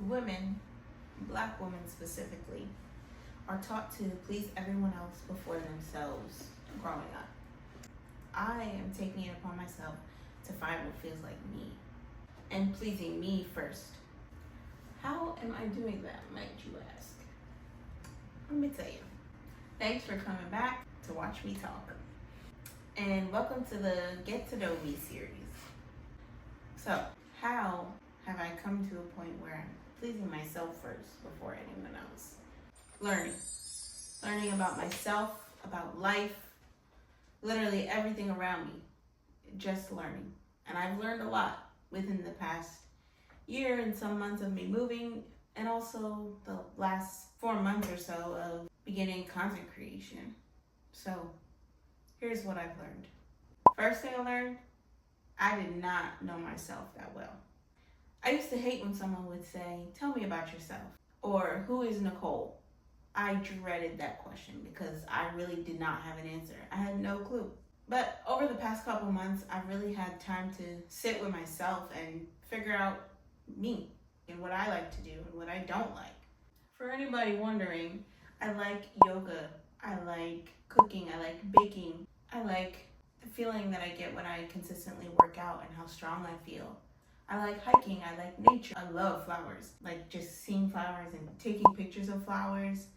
Women, black women specifically, are taught to please everyone else before themselves growing up. I am taking it upon myself to find what feels like me and pleasing me first. How am I doing that, might you ask? Let me tell you. Thanks for coming back to watch me talk. And welcome to the Get to Know Me series. So, how have I come to a point where I'm pleasing myself first before anyone else? Learning about myself, about life, literally everything around me. Just learning. And I've learned a lot within the past year and some months of me moving, and also the last 4 months or so of beginning content creation. So, here's what I've learned. First thing I learned, I did not know myself that well. I used to hate when someone would say, "Tell me about yourself," or "Who is Nicole?" I dreaded that question because I really did not have an answer. I had no clue. But over the past couple months, I've really had time to sit with myself and figure out me and what I like to do and what I don't like. For anybody wondering, I like yoga, I like cooking, I like baking, I like the feeling that I get when I consistently work out and how strong I feel. I like hiking, I like nature, I love flowers, like just seeing flowers and taking pictures of flowers.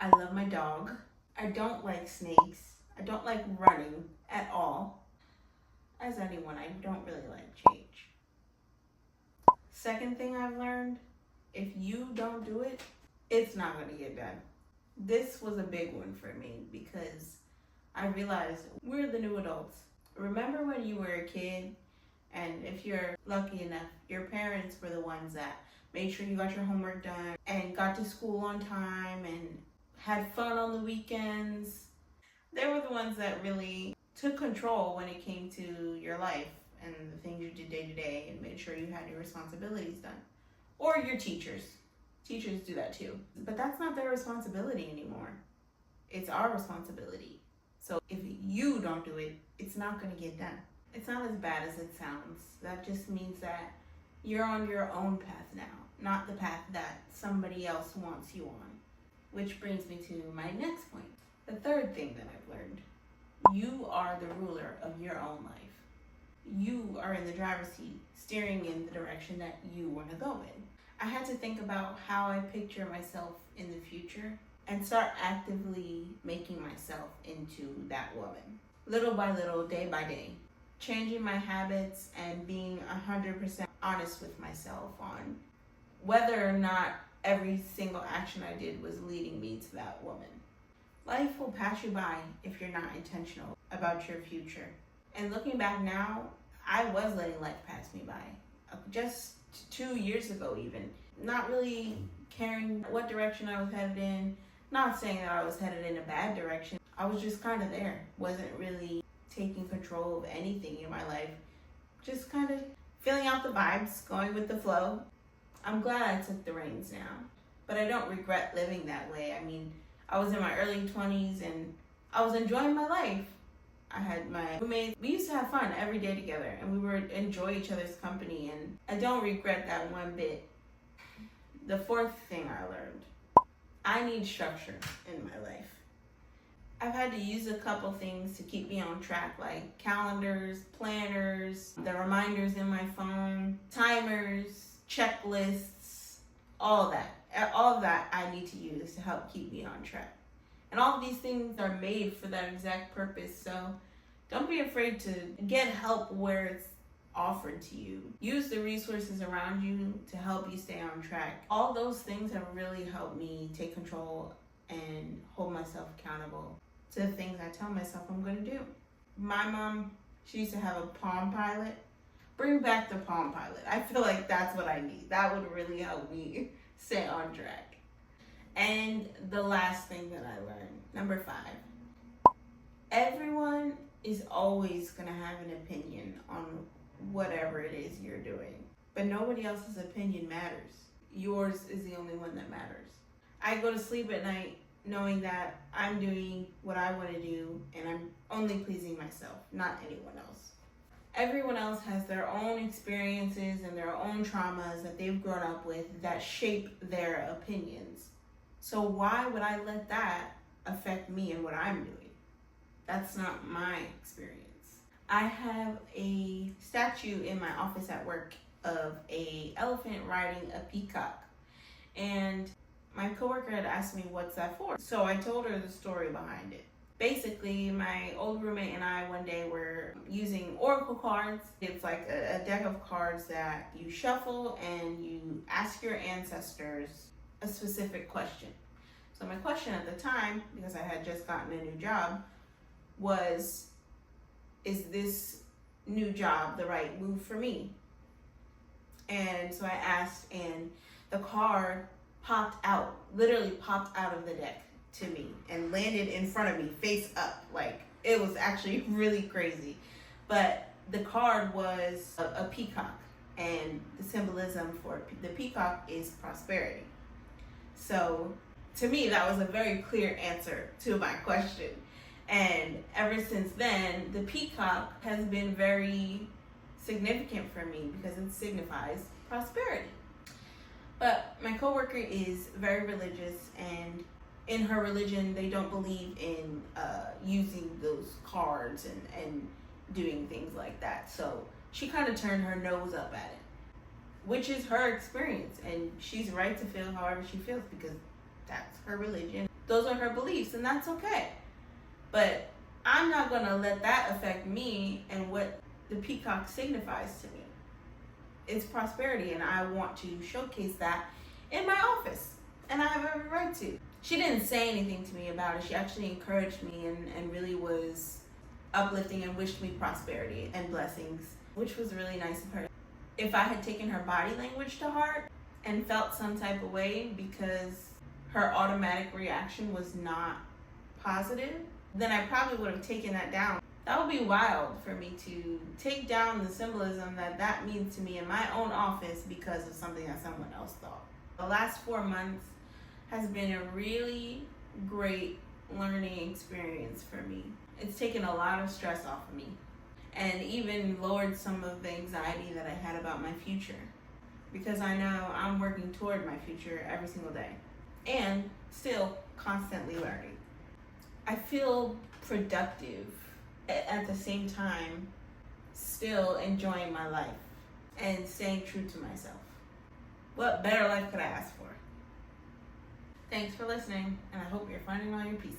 I love my dog. I don't like snakes. I don't like running at all. As anyone, I don't really like change. Second thing I've learned, if you don't do it, it's not going to get done. This was a big one for me because I realized we're the new adults. Remember when you were a kid, and if you're lucky enough, your parents were the ones that made sure you got your homework done and got to school on time and had fun on the weekends. They were the ones that really took control when it came to your life and the things you did day to day and made sure you had your responsibilities done. Or your teachers. Teachers do that too. But that's not their responsibility anymore. It's our responsibility. So if you don't do it, it's not going to get done. It's not as bad as it sounds. That just means that you're on your own path now, not the path that somebody else wants you on. Which brings me to my next point. The third thing that I've learned. You are the ruler of your own life. You are in the driver's seat, steering in the direction that you want to go in. I had to think about how I picture myself in the future and start actively making myself into that woman. Little by little, day by day. Changing my habits and being 100% honest with myself on whether or not every single action I did was leading me to that woman. Life will pass you by if you're not intentional about your future. And looking back now, I was letting life pass me by. Just 2 years ago even. Not really caring what direction I was headed in. Not saying that I was headed in a bad direction. I was just kind of there. Wasn't really taking control of anything in my life. Just kind of feeling out the vibes, going with the flow. I'm glad I took the reins now, but I don't regret living that way. I mean, I was in my early 20s and I was enjoying my life. I had my roommates. We used to have fun every day together and we would enjoy each other's company, and I don't regret that one bit. The fourth thing I learned, I need structure in my life. I've had to use a couple things to keep me on track, like calendars, planners, the reminders in my phone, timers, checklists, all of that. All of that I need to use to help keep me on track. And all of these things are made for that exact purpose, so don't be afraid to get help where it's offered to you. Use the resources around you to help you stay on track. All those things have really helped me take control and hold myself accountable to the things I tell myself I'm going to do. My mom, she used to have a Palm Pilot. Bring back the Palm Pilot. I feel like that's what I need. That would really help me stay on track. And the last thing that I learned, number 5. Everyone is always going to have an opinion on whatever it is you're doing. But nobody else's opinion matters. Yours is the only one that matters. I go to sleep at night knowing that I'm doing what I want to do and I'm only pleasing myself, not anyone else. Everyone else has their own experiences and their own traumas that they've grown up with that shape their opinions. So why would I let that affect me and what I'm doing? That's not my experience. I have a statue in my office at work of a elephant riding a peacock. And my coworker had asked me, what's that for? So I told her the story behind it. Basically, my old roommate and I one day were using Oracle cards. It's like a deck of cards that you shuffle and you ask your ancestors a specific question. So my question at the time, because I had just gotten a new job, was, is this new job the right move for me? And so I asked, and the card literally popped out of the deck to me and landed in front of me face up. Like, it was actually really crazy. But the card was a peacock, and the symbolism for the peacock is prosperity. So to me, that was a very clear answer to my question. And ever since then, the peacock has been very significant for me because it signifies prosperity. But my coworker is very religious, and in her religion, they don't believe in using those cards and doing things like that. So she kind of turned her nose up at it, which is her experience, and she's right to feel however she feels because that's her religion. Those are her beliefs, and that's okay. But I'm not going to let that affect me and what the peacock signifies to me. It's prosperity, and I want to showcase that in my office, and I have every right to. She didn't say anything to me about it. She actually encouraged me and really was uplifting and wished me prosperity and blessings, which was really nice of her. If I had taken her body language to heart and felt some type of way because her automatic reaction was not positive, then I probably would have taken that down. That would be wild for me to take down the symbolism that means to me in my own office because of something that someone else thought. The last 4 months has been a really great learning experience for me. It's taken a lot of stress off of me and even lowered some of the anxiety that I had about my future, because I know I'm working toward my future every single day and still constantly learning. I feel productive at the same time, still enjoying my life and staying true to myself. What better life could I ask for? Thanks for listening, and I hope you're finding all your pieces.